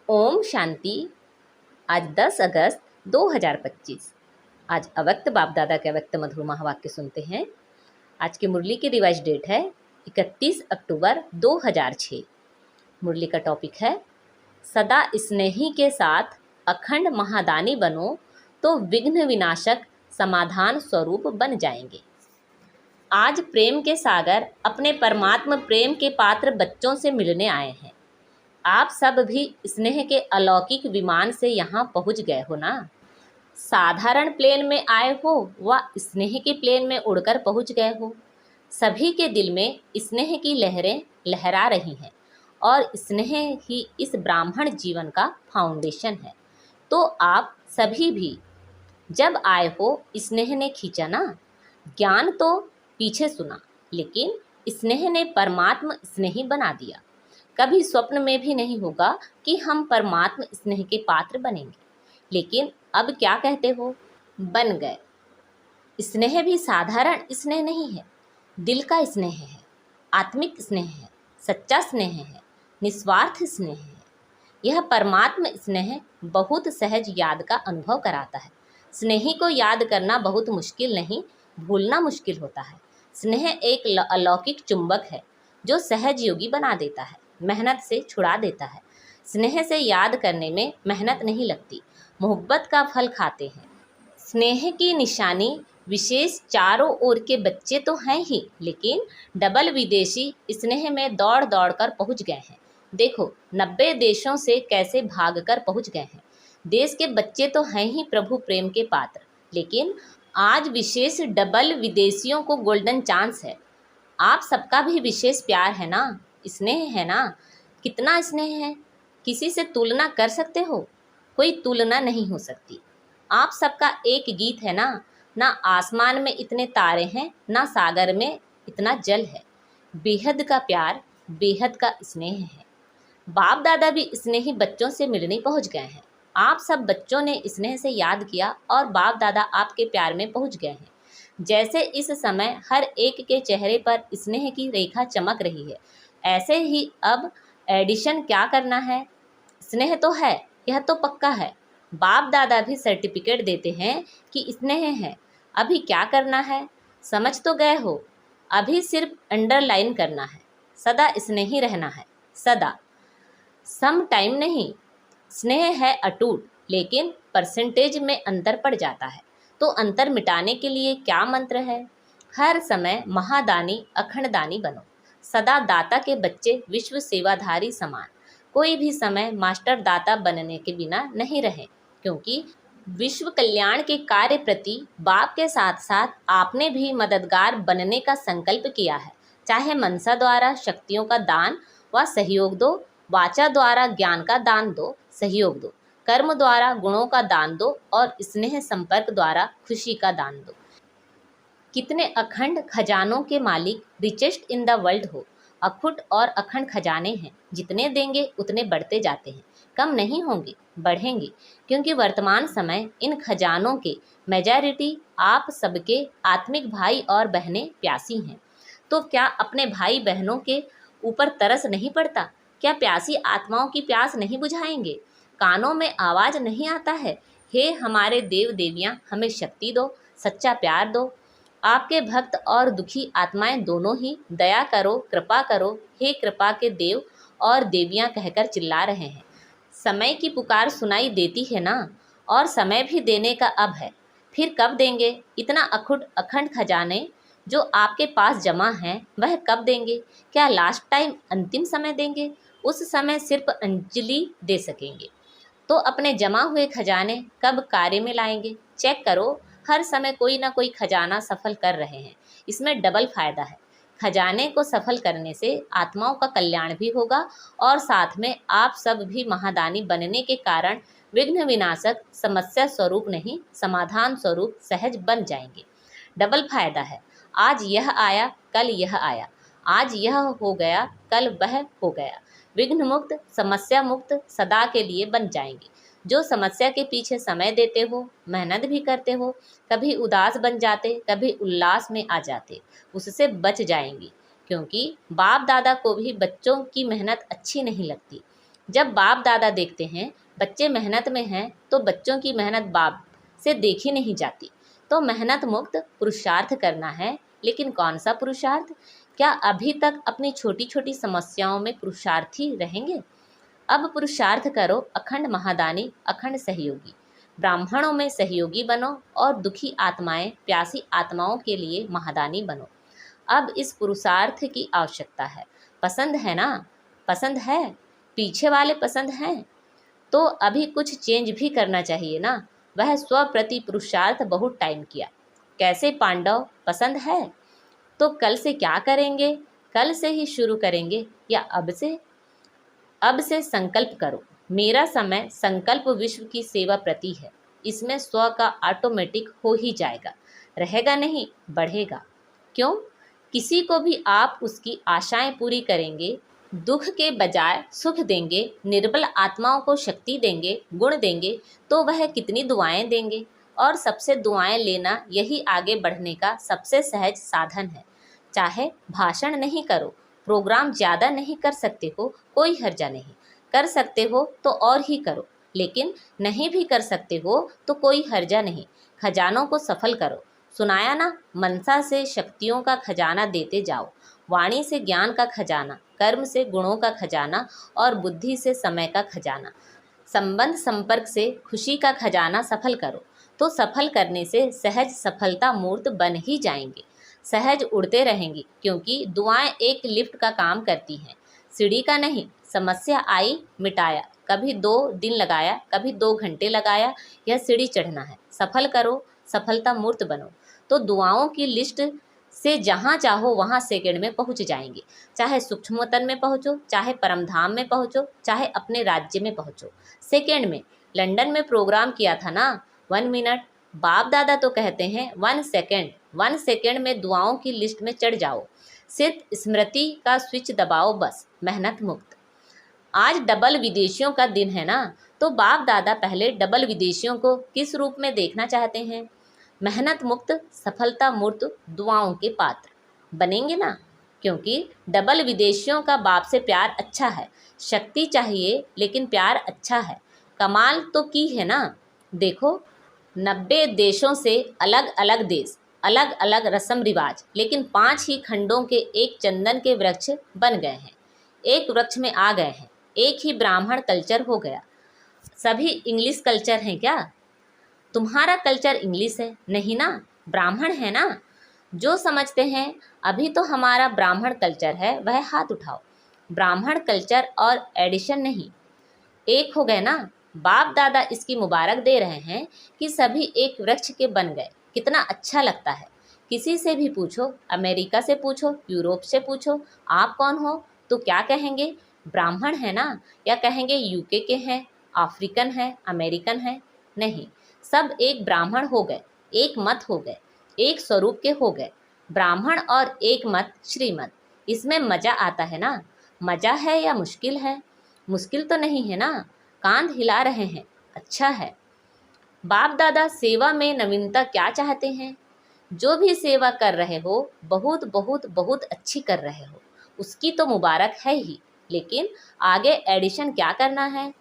ओम शांति। आज 10 अगस्त 2025। आज अव्यक्त बाप दादा के अव्यक्त मधुर महावाक्य सुनते हैं। आज की मुरली की रिवाइज डेट है 31 अक्टूबर 2006। मुरली का टॉपिक है सदा स्नेही के साथ अखंड महादानी बनो तो विघ्न विनाशक समाधान स्वरूप बन जाएंगे। आज प्रेम के सागर अपने परमात्मा प्रेम के पात्र बच्चों से मिलने आए हैं। आप सब भी स्नेह के अलौकिक विमान से यहाँ पहुँच गए हो ना। साधारण प्लेन में आए हो व स्नेह के प्लेन में उड़कर पहुँच गए हो। सभी के दिल में स्नेह की लहरें लहरा रही हैं और स्नेह ही इस ब्राह्मण जीवन का फाउंडेशन है। तो आप सभी भी जब आए हो स्नेह ने खींचा ना। ज्ञान तो पीछे सुना, लेकिन स्नेह ने परमात्मा स्नेही बना दिया। कभी स्वप्न में भी नहीं होगा कि हम परमात्मा स्नेह के पात्र बनेंगे, लेकिन अब क्या कहते हो, बन गए। स्नेह भी साधारण स्नेह नहीं है, दिल का स्नेह है, आत्मिक स्नेह है, सच्चा स्नेह है, निस्वार्थ स्नेह है। यह परमात्मा स्नेह बहुत सहज याद का अनुभव कराता है। स्नेही को याद करना बहुत मुश्किल नहीं, भूलना मुश्किल होता है। स्नेह एक अलौकिक चुंबक है जो सहज योगी बना देता है, मेहनत से छुड़ा देता है। स्नेह से याद करने में मेहनत नहीं लगती, मोहब्बत का फल खाते हैं। स्नेह की निशानी विशेष चारों ओर के बच्चे तो हैं ही, लेकिन डबल विदेशी स्नेह में दौड़ दौड़ कर पहुँच गए हैं। देखो 90 देशों से कैसे भागकर पहुँच गए हैं। देश के बच्चे तो हैं ही प्रभु प्रेम के पात्र, लेकिन आज विशेष डबल विदेशियों को गोल्डन चांस है। आप सबका भी विशेष प्यार है ना, स्नेह है ना। कितना स्नेह है, किसी से तुलना कर सकते हो? कोई तुलना नहीं हो सकती। आप सबका एक गीत है ना। ना आसमान में इतने तारे हैं, ना सागर में इतना जल है। बेहद का प्यार, बेहद का स्नेह है। बाप दादा भी स्नेही बच्चों से मिलने पहुंच गए हैं। आप सब बच्चों ने स्नेह से याद किया और बाप दादा आपके प्यार में पहुंच गए हैं। जैसे इस समय हर एक के चेहरे पर स्नेह की रेखा चमक रही है, ऐसे ही अब एडिशन क्या करना है। स्नेह तो है, यह तो पक्का है। बाप दादा भी सर्टिफिकेट देते हैं कि स्नेह है। अभी क्या करना है, समझ तो गए हो। अभी सिर्फ अंडरलाइन करना है, सदा स्नेही रहना है, सदा। सम टाइम नहीं। स्नेह है अटूट, लेकिन परसेंटेज में अंतर पड़ जाता है। तो अंतर मिटाने के लिए क्या मंत्र है? हर समय महादानी अखंडदानी बनो। सदा दाता के बच्चे विश्व सेवाधारी समान। कोई भी समय मास्टर दाता बनने के बिना नहीं रहे, क्योंकि विश्व कल्याण के कार्य प्रति बाप के साथ साथ आपने भी मददगार बनने का संकल्प किया है। चाहे मनसा द्वारा शक्तियों का दान व सहयोग दो, वाचा द्वारा ज्ञान का दान दो, सहयोग दो, कर्म द्वारा गुणों का दान दो और स्नेह संपर्क द्वारा खुशी का दान दो। कितने अखंड खजानों के मालिक रिचेस्ट इन द वर्ल्ड हो। अखुट और अखंड खजाने हैं, जितने देंगे उतने बढ़ते जाते हैं, कम नहीं होंगे, बढ़ेंगे। क्योंकि वर्तमान समय इन खजानों के मेजॉरिटी आप सबके आत्मिक भाई और बहनें प्यासी हैं। तो क्या अपने भाई बहनों के ऊपर तरस नहीं पड़ता? क्या प्यासी आत्माओं की प्यास नहीं बुझाएंगे? कानों में आवाज़ नहीं आता है, हे हमारे देव देवियाँ हमें शक्ति दो, सच्चा प्यार दो। आपके भक्त और दुखी आत्माएं दोनों ही दया करो, कृपा करो, हे कृपा के देव और देवियाँ कहकर चिल्ला रहे हैं। समय की पुकार सुनाई देती है ना, और समय भी देने का अब है। फिर कब देंगे? इतना अखुट अखंड खजाने जो आपके पास जमा हैं, वह कब देंगे? क्या लास्ट टाइम अंतिम समय देंगे? उस समय सिर्फ अंजलि दे सकेंगे। तो अपने जमा हुए खजाने कब कार्य में लाएंगे? चेक करो, हर समय कोई ना कोई खजाना सफल कर रहे हैं। इसमें डबल फायदा है। खजाने को सफल करने से आत्माओं का कल्याण भी होगा और साथ में आप सब भी महादानी बनने के कारण विघ्न विनाशक समस्या स्वरूप नहीं, समाधान स्वरूप सहज बन जाएंगे। डबल फायदा है। आज यह आया, कल यह आया। आज यह हो गया, कल वह हो गया। विघ्न मुक्त, समस्या मुक्त सदा के लिए बन जाएंगे। जो समस्या के पीछे समय देते हो, मेहनत भी करते हो, कभी उदास बन जाते, कभी उल्लास में आ जाते, उससे बच जाएंगी। क्योंकि बाप दादा को भी बच्चों की मेहनत अच्छी नहीं लगती। जब बाप दादा देखते हैं बच्चे मेहनत में हैं तो बच्चों की मेहनत बाप से देखी नहीं जाती। तो मेहनत मुक्त पुरुषार्थ करना है, लेकिन कौन सा पुरुषार्थ? क्या अभी तक अपनी छोटी छोटी समस्याओं में पुरुषार्थी रहेंगे? अब पुरुषार्थ करो अखंड महादानी अखंड सहयोगी। ब्राह्मणों में सहयोगी बनो और दुखी आत्माएं प्यासी आत्माओं के लिए महादानी बनो। अब इस पुरुषार्थ की आवश्यकता है। पसंद है ना? पसंद है? पीछे वाले पसंद हैं? तो अभी कुछ चेंज भी करना चाहिए ना। वह स्व प्रति पुरुषार्थ बहुत टाइम किया। कैसे पांडव? पसंद है? तो कल से क्या करेंगे? कल से ही शुरू करेंगे या अब से? अब से संकल्प करो। मेरा समय संकल्प विश्व की सेवा प्रति है। इसमें स्व का ऑटोमेटिक हो ही जाएगा, रहेगा नहीं, बढ़ेगा। क्यों? किसी को भी आप उसकी आशाएं पूरी करेंगे, दुख के बजाय सुख देंगे, निर्बल आत्माओं को शक्ति देंगे, गुण देंगे, तो वह कितनी दुआएं देंगे। और सबसे दुआएं लेना यही आगे बढ़ने का सबसे सहज साधन है। चाहे भाषण नहीं करो, प्रोग्राम ज़्यादा नहीं कर सकते हो, कोई हर्जा नहीं। कर सकते हो तो और ही करो, लेकिन नहीं भी कर सकते हो तो कोई हर्जा नहीं। खजानों को सफल करो। सुनाया ना, मनसा से शक्तियों का खजाना देते जाओ। वाणी से ज्ञान का खजाना, कर्म से गुणों का खजाना और बुद्धि से समय का खजाना, संबंध संपर्क से खुशी का खजाना सफल करो। तो सफल करने से सहज सफलता मूर्त बन ही जाएंगे। सहज उड़ते रहेंगी, क्योंकि दुआएं एक लिफ्ट का काम करती हैं, सीढ़ी का नहीं। समस्या आई, मिटाया, कभी 2 दिन लगाया, कभी 2 घंटे लगाया, यह सीढ़ी चढ़ना है। सफल करो, सफलता मूर्त बनो। तो दुआओं की लिस्ट से जहाँ चाहो वहाँ सेकंड में पहुँच जाएंगे। चाहे सूक्ष्मतन में पहुँचो, चाहे परमधाम में पहुँचो, चाहे अपने राज्य में पहुँचो, सेकंड में। लंदन में प्रोग्राम किया था ना, 1 मिनट। बाप दादा तो कहते हैं 1 सेकंड। 1 सेकंड में दुआओं की लिस्ट में चढ़ जाओ। सिर्फ स्मृति का स्विच दबाओ, बस। मेहनत मुक्त। आज डबल विदेशियों का दिन है ना, तो बाप दादा पहले डबल विदेशियों को किस रूप में देखना चाहते हैं? मेहनत मुक्त, सफलता मूर्त, दुआओं के पात्र बनेंगे ना। क्योंकि डबल विदेशियों का बाप से प्यार अच्छा है। शक्ति चाहिए लेकिन प्यार अच्छा है। कमाल तो की है ना। देखो, 90 देशों से अलग अलग देश, अलग अलग रस्म रिवाज, लेकिन 5 ही खंडों के एक चंदन के वृक्ष बन गए हैं। एक वृक्ष में आ गए हैं। एक ही ब्राह्मण कल्चर हो गया। सभी इंग्लिश कल्चर हैं क्या? तुम्हारा कल्चर इंग्लिश है नहीं ना, ब्राह्मण है ना। जो समझते हैं अभी तो हमारा ब्राह्मण कल्चर है, वह हाथ उठाओ। ब्राह्मण कल्चर और एडिशन नहीं, एक हो गए ना। बाप दादा इसकी मुबारक दे रहे हैं कि सभी एक वृक्ष के बन गए। कितना अच्छा लगता है। किसी से भी पूछो, अमेरिका से पूछो, यूरोप से पूछो, आप कौन हो, तो क्या कहेंगे? ब्राह्मण है ना। या कहेंगे यूके के हैं, अफ्रीकन है, अमेरिकन है? नहीं, सब एक ब्राह्मण हो गए, एक मत हो गए, एक स्वरूप के हो गए। ब्राह्मण और एक मत, श्रीमत। इसमें मजा आता है ना। मजा है या मुश्किल है? मुश्किल तो नहीं है ना। कांध हिला रहे हैं, अच्छा है। बाप दादा सेवा में नवीनता क्या चाहते हैं? जो भी सेवा कर रहे हो, बहुत बहुत बहुत अच्छी कर रहे हो, उसकी तो मुबारक है ही, लेकिन आगे एडिशन क्या करना है?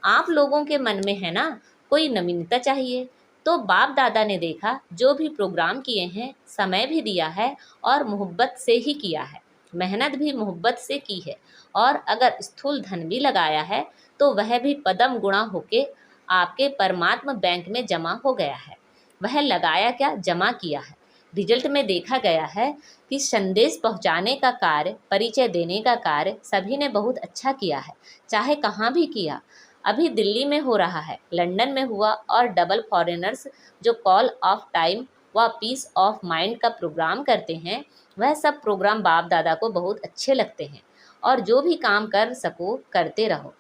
आप लोगों के मन में है ना, कोई नवीनता चाहिए। तो बाप दादा ने देखा, जो भी प्रोग्राम किए हैं, समय भी दिया है और मोहब्बत से ही किया है, मेहनत भी मोहब्बत से की है, और अगर स्थूल धन भी लगाया है तो वह भी पदम गुणा होके आपके परमात्मा बैंक में जमा हो गया है। वह लगाया क्या, जमा किया है। रिजल्ट में देखा गया है कि संदेश पहुंचाने का कार्य, परिचय देने का कार्य सभी ने बहुत अच्छा किया है, चाहे कहाँ भी किया। अभी दिल्ली में हो रहा है, लंदन में हुआ, और डबल फॉरेनर्स जो कॉल ऑफ टाइम व पीस ऑफ माइंड का प्रोग्राम करते हैं, वह सब प्रोग्राम बाप दादा को बहुत अच्छे लगते हैं। और जो भी काम कर सको करते रहो।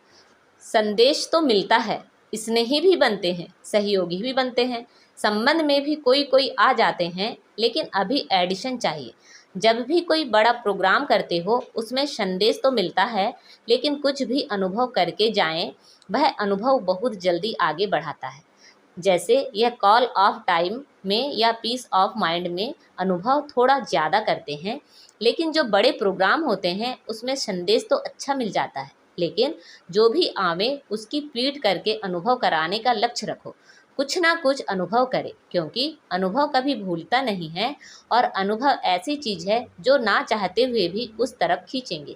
संदेश तो मिलता है, स्नेही भी बनते हैं, सहयोगी भी बनते हैं, संबंध में भी कोई कोई आ जाते हैं, लेकिन अभी एडिशन चाहिए। जब भी कोई बड़ा प्रोग्राम करते हो, उसमें संदेश तो मिलता है, लेकिन कुछ भी अनुभव करके जाएं, वह अनुभव बहुत जल्दी आगे बढ़ाता है। जैसे यह कॉल ऑफ टाइम में या पीस ऑफ माइंड में अनुभव थोड़ा ज़्यादा करते हैं, लेकिन जो बड़े प्रोग्राम होते हैं उसमें संदेश तो अच्छा मिल जाता है। लेकिन जो भी आवे उसकी पीठ करके अनुभव कराने का लक्ष्य रखो। कुछ ना कुछ अनुभव करे, क्योंकि अनुभव कभी भूलता नहीं है और अनुभव ऐसी चीज है जो ना चाहते हुए भी उस तरफ खींचेंगे।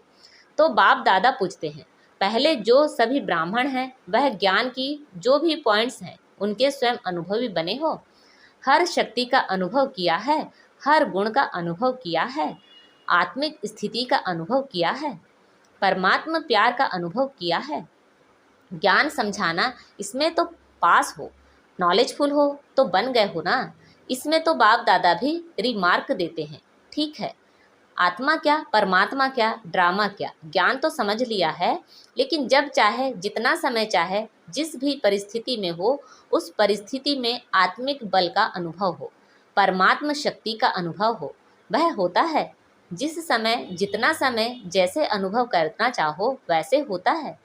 तो बाप दादा पूछते हैं, पहले जो सभी ब्राह्मण हैं वह ज्ञान की जो भी पॉइंट्स हैं उनके स्वयं अनुभवी बने हो। हर शक्ति का अनुभव किया है, हर गुण का अनुभव किया है, आत्मिक स्थिति का अनुभव किया है, परमात्मा प्यार का अनुभव किया है। ज्ञान समझाना इसमें तो पास हो, नॉलेजफुल हो तो बन गए हो ना। इसमें तो बाप दादा भी रिमार्क देते हैं, ठीक है, आत्मा क्या परमात्मा क्या ड्रामा क्या, ज्ञान तो समझ लिया है, लेकिन जब चाहे जितना समय चाहे जिस भी परिस्थिति में हो उस परिस्थिति में आत्मिक बल का अनुभव हो, परमात्मा शक्ति का अनुभव हो, वह होता है। जिस समय जितना समय जैसे अनुभव करना चाहो वैसे होता है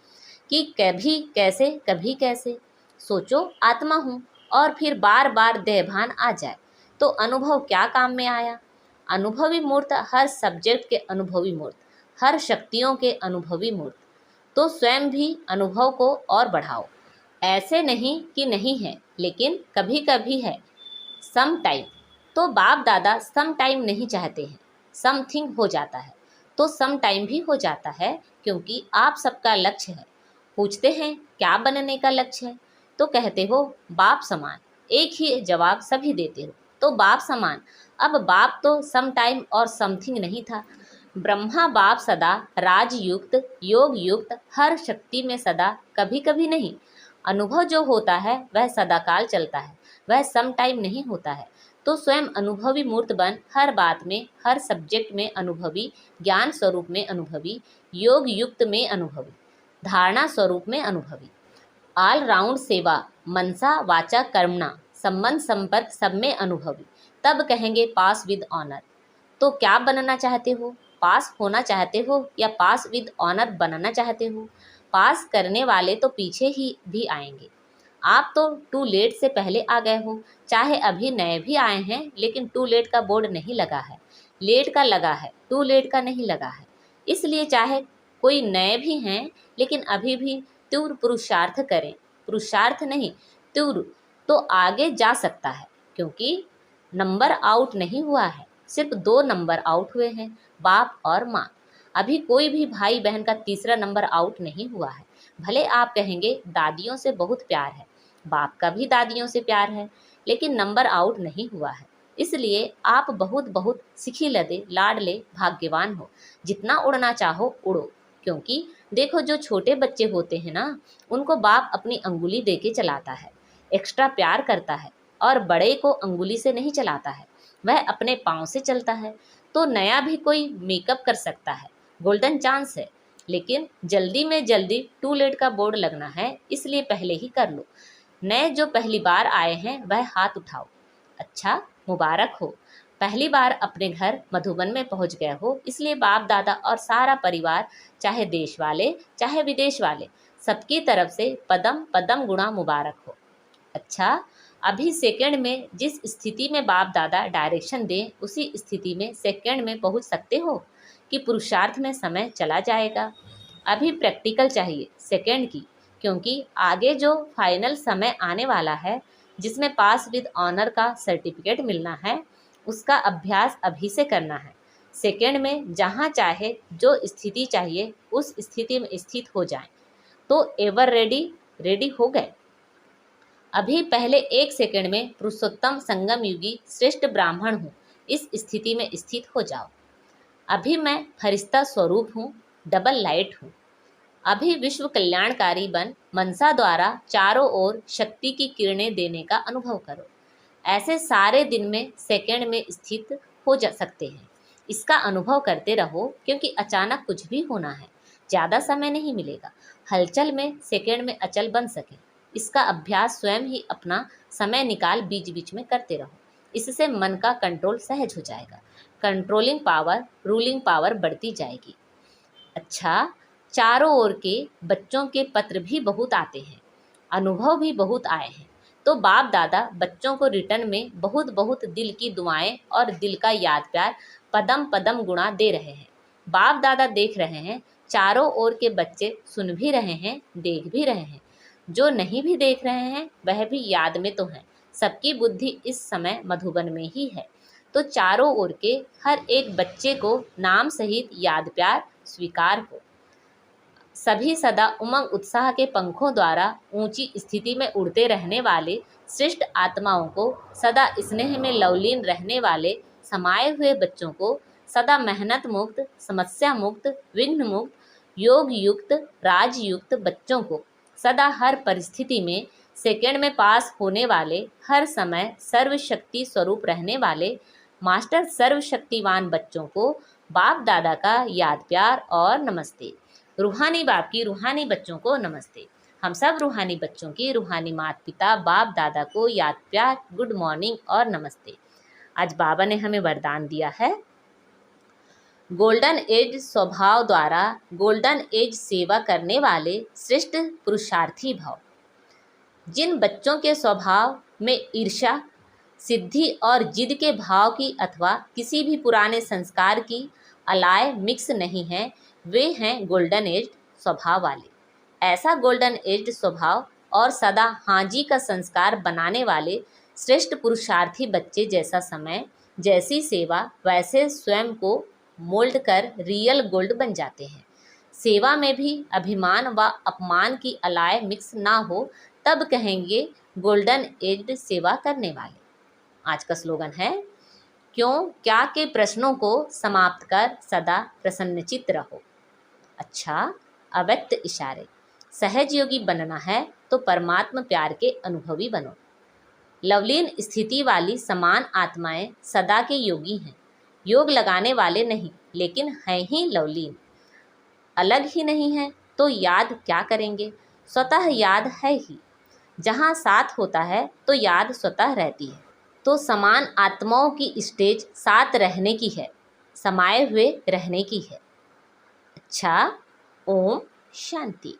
कि कभी कैसे सोचो आत्मा हूँ और फिर बार बार देहभान आ जाए तो अनुभव क्या काम में आया। अनुभवी मूर्त हर सब्जेक्ट के अनुभवी मूर्त, हर शक्तियों के अनुभवी मूर्त। तो स्वयं भी अनुभव को और बढ़ाओ। ऐसे नहीं कि नहीं है, लेकिन कभी कभी है, सम टाइम। तो बाप दादा सम टाइम नहीं चाहते हैं, समथिंग हो जाता है तो सम टाइम भी हो जाता है, क्योंकि आप सबका लक्ष्य है। पूछते हैं क्या बनने का लक्ष्य है, तो कहते हो बाप समान। एक ही जवाब सभी देते हो, तो बाप समान। अब बाप तो सम टाइम और समथिंग नहीं था। ब्रह्मा बाप सदा राजयुक्त योग युक्त हर शक्ति में सदा, कभी कभी नहीं। अनुभव जो होता है वह सदाकाल चलता है, वह सम टाइम नहीं होता है। तो स्वयं अनुभवी मूर्त बन, हर बात में हर सब्जेक्ट में अनुभवी, ज्ञान स्वरूप में अनुभवी, योग युक्त में अनुभवी, धारणा स्वरूप में अनुभवी, ऑल राउंड सेवा मनसा वाचा कर्मणा संबंध संपर्क सब में अनुभवी, तब कहेंगे पास विद ऑनर। तो क्या बनना चाहते हो, पास होना चाहते हो या पास विद ऑनर बनना चाहते हो। पास करने वाले तो पीछे ही भी आएंगे। आप तो टू लेट से पहले आ गए हो, चाहे अभी नए भी आए हैं, लेकिन टू लेट का बोर्ड नहीं लगा है, लेट का लगा है, टू लेट का नहीं लगा है। इसलिए चाहे कोई नए भी हैं, लेकिन अभी भी तीव्र पुरुषार्थ करें, पुरुषार्थ नहीं तीव्र, तो आगे जा सकता है। क्योंकि नंबर आउट नहीं हुआ है, सिर्फ 2 नंबर आउट हुए हैं, बाप और माँ। अभी कोई भी भाई बहन का तीसरा नंबर आउट नहीं हुआ है। भले आप कहेंगे दादियों से बहुत प्यार है, बाप का भी दादियों से प्यार है, लेकिन नंबर आउट नहीं हुआ है। इसलिए आप बहुत बहुत सिखी लदे लाडले भाग्यवान हो, जितना उड़ना चाहो उड़ो। क्योंकि देखो जो छोटे बच्चे होते हैं ना, उनको बाप अपनी अंगुली दे के चलाता है, एक्स्ट्रा प्यार करता है, और बड़े को अंगुली से नहीं चलाता है, वह अपने पाँव से चलता है। तो नया भी कोई मेकअप कर सकता है, गोल्डन चांस है, लेकिन जल्दी में जल्दी टू लेट का बोर्ड लगना है, इसलिए पहले ही कर लो। नए जो पहली बार आए हैं वह हाथ उठाओ, अच्छा मुबारक हो। पहली बार अपने घर मधुबन में पहुंच गए हो, इसलिए बाप दादा और सारा परिवार, चाहे देश वाले चाहे विदेश वाले, सबकी तरफ से पदम पदम गुणा मुबारक हो। अच्छा, अभी सेकंड में जिस स्थिति में बाप दादा डायरेक्शन दें उसी स्थिति में सेकंड में पहुंच सकते हो कि पुरुषार्थ में समय चला जाएगा। अभी प्रैक्टिकल चाहिए सेकंड की, क्योंकि आगे जो फाइनल समय आने वाला है जिसमें पास विद ऑनर का सर्टिफिकेट मिलना है, उसका अभ्यास अभी से करना है। सेकंड में जहाँ चाहे जो स्थिति चाहिए उस स्थिति में स्थित हो जाएं, तो एवर रेडी रेडी हो गए। अभी पहले 1 सेकंड में पुरुषोत्तम संगम युगी श्रेष्ठ ब्राह्मण हूँ, इस स्थिति में स्थित हो जाओ। अभी मैं फरिश्ता स्वरूप हूँ, डबल लाइट हूँ। अभी विश्व कल्याणकारी बन मनसा द्वारा चारों ओर शक्ति की किरणें देने का अनुभव करो। ऐसे सारे दिन में सेकंड में स्थित हो जा सकते हैं। इसका अनुभव करते रहो, क्योंकि अचानक कुछ भी होना है, ज़्यादा समय नहीं मिलेगा। हलचल में सेकंड में अचल बन सके, इसका अभ्यास स्वयं ही अपना समय निकाल बीच बीच में करते रहो। इससे मन का कंट्रोल सहज हो जाएगा, कंट्रोलिंग पावर रूलिंग पावर बढ़ती जाएगी। अच्छा, चारों ओर के बच्चों के पत्र भी बहुत आते हैं, अनुभव भी बहुत आए हैं, तो बाप दादा बच्चों को रिटर्न में बहुत बहुत दिल की दुआएं और दिल का याद प्यार पदम पदम गुणा दे रहे हैं। बाप दादा देख रहे हैं चारों ओर के बच्चे सुन भी रहे हैं, देख भी रहे हैं। जो नहीं भी देख रहे हैं वह भी याद में तो हैं। सबकी बुद्धि इस समय मधुबन में ही है। तो चारों ओर के हर एक बच्चे को नाम सहित याद प्यार स्वीकार हो। सभी सदा उमंग उत्साह के पंखों द्वारा ऊंची स्थिति में उड़ते रहने वाले श्रेष्ठ आत्माओं को, सदा स्नेह में लवलीन रहने वाले समाये हुए बच्चों को, सदा मेहनत मुक्त, समस्या मुक्त, विघ्न मुक्त, योग युक्त, राजयुक्त बच्चों को, सदा हर परिस्थिति में सेकंड में पास होने वाले, हर समय सर्वशक्ति स्वरूप रहने वाले मास्टर सर्वशक्तिवान बच्चों को बाप दादा का याद प्यार और नमस्ते। रूहानी बाप की रूहानी बच्चों को नमस्ते। हम सब रूहानी बच्चों की रूहानी माता पिता बाप दादा को याद प्यार, गुड मॉर्निंग और नमस्ते। आज बाबा ने हमें वरदान दिया है, गोल्डन एज स्वभाव द्वारा गोल्डन एज सेवा करने वाले श्रेष्ठ पुरुषार्थी भाव। जिन बच्चों के स्वभाव में ईर्ष्या, सिद्धि और जिद के भाव की अथवा किसी भी पुराने संस्कार की अलाय मिक्स नहीं है, वे हैं गोल्डन एज स्वभाव वाले। ऐसा गोल्डन एज स्वभाव और सदा हाजी का संस्कार बनाने वाले श्रेष्ठ पुरुषार्थी बच्चे जैसा समय, जैसी सेवा, वैसे स्वयं को मोल्ड कर रियल गोल्ड बन जाते हैं। सेवा में भी अभिमान व अपमान की अलाय मिक्स ना हो, तब कहेंगे गोल्डन एज सेवा करने वाले। आज का स्लोगन है, क्यों क्या के प्रश्नों को समाप्त कर सदा प्रसन्नचित्त रहो। अच्छा, अव्यक्त इशारे। सहज योगी बनना है तो परमात्मा प्यार के अनुभवी बनो। लवलीन स्थिति वाली समान आत्माएं सदा के योगी हैं। योग लगाने वाले नहीं, लेकिन हैं ही लवलीन। अलग ही नहीं है तो याद क्या करेंगे, स्वतः याद है ही। जहाँ साथ होता है तो याद स्वतः रहती है। तो समान आत्माओं की स्टेज साथ रहने की है, समाये हुए रहने की है। अच्छा, ओम शांति।